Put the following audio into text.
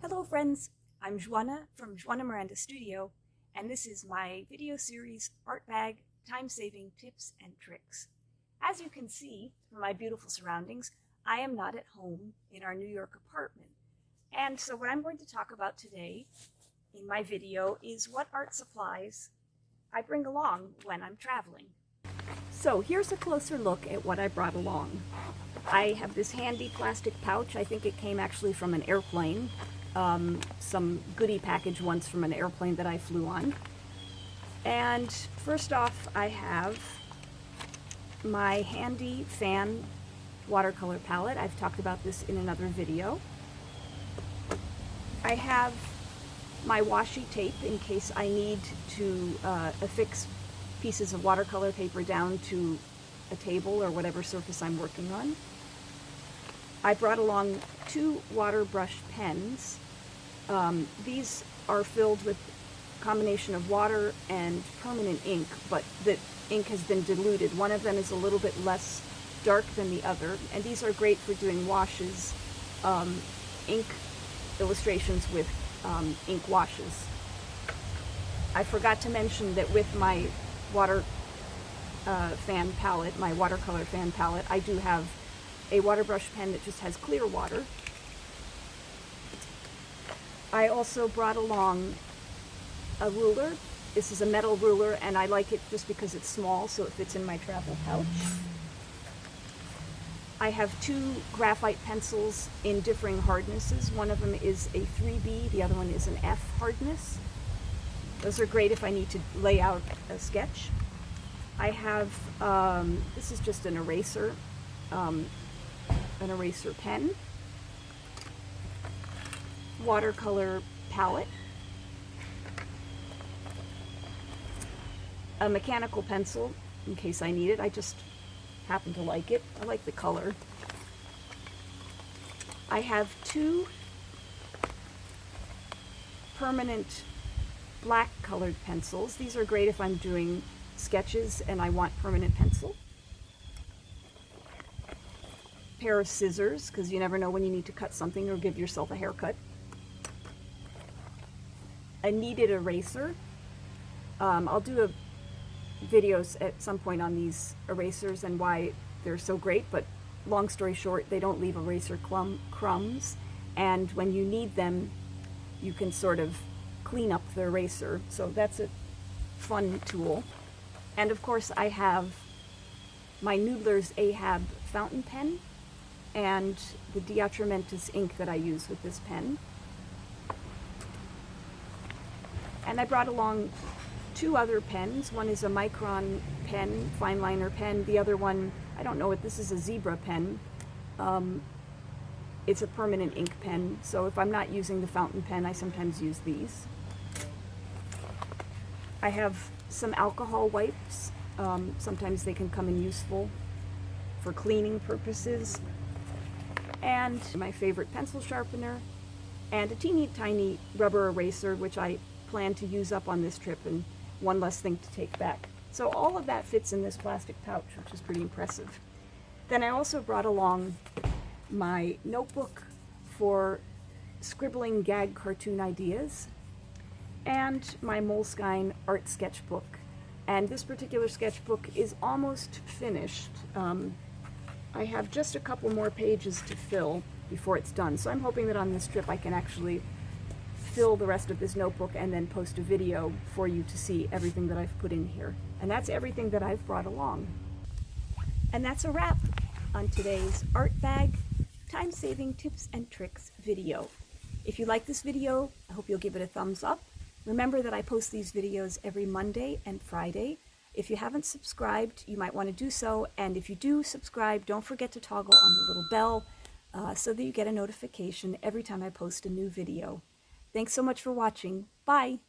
Hello friends, I'm Joanna from Joanna Miranda Studio, and this is my video series, Art Bag, Time-Saving Tips and Tricks. As you can see from my beautiful surroundings, I am not at home in our New York apartment. And so what I'm going to talk about today in my video is what art supplies I bring along when I'm traveling. So here's a closer look at what I brought along. I have this handy plastic pouch. I think it came actually from an airplane. Some goodie package once from an airplane that I flew on. And first off, I have my handy fan watercolor palette. I've talked about this in another video. I have my washi tape in case I need to affix pieces of watercolor paper down to a table or whatever surface I'm working on. I brought along 2 water brush pens. These are filled with a combination of water and permanent ink, but the ink has been diluted. One of them is a little bit less dark than the other, and these are great for doing washes, ink illustrations with ink washes. I forgot to mention that with my water fan palette, my watercolor fan palette, I do have a water brush pen that just has clear water. I also brought along a ruler. This is a metal ruler, and I like it just because it's small, so it fits in my travel pouch. I have 2 graphite pencils in differing hardnesses. One of them is a 3B, the other one is an F hardness. Those are great if I need to lay out a sketch. I have, this is just an eraser pen, watercolor palette, a mechanical pencil in case I need it. I just happen to like it. I like the color. I have 2 permanent black colored pencils. These are great if I'm doing sketches and I want permanent pencil. Pair of scissors, because you never know when you need to cut something or give yourself a haircut. A kneaded eraser. I'll do a videos at some point on these erasers and why they're so great, but long story short, they don't leave eraser crumbs, and when you need them, you can sort of clean up the eraser, so that's a fun tool. And of course, I have my Noodler's Ahab fountain pen and the Diatramentis ink that I use with this pen. And I brought along 2 other pens. One is a Micron pen, fine liner pen. The other one, I don't know what this is, a zebra pen. It's a permanent ink pen, so if I'm not using the fountain pen, I sometimes use these. I have some alcohol wipes. Sometimes they can come in useful for cleaning purposes. And my favorite pencil sharpener, and a teeny tiny rubber eraser, which I plan to use up on this trip, and one less thing to take back. So all of that fits in this plastic pouch, which is pretty impressive. Then I also brought along my notebook for scribbling gag cartoon ideas, and my Moleskine art sketchbook. And this particular sketchbook is almost finished. I have just a couple more pages to fill before it's done, so I'm hoping that on this trip I can actually fill the rest of this notebook and then post a video for you to see everything that I've put in here. And that's everything that I've brought along. And that's a wrap on today's Art Bag Time-Saving Tips and Tricks video. If you like this video, I hope you'll give it a thumbs up. Remember that I post these videos every Monday and Friday. If you haven't subscribed, you might want to do so. And if you do subscribe, don't forget to toggle on the little bell so that you get a notification every time I post a new video. Thanks so much for watching. Bye!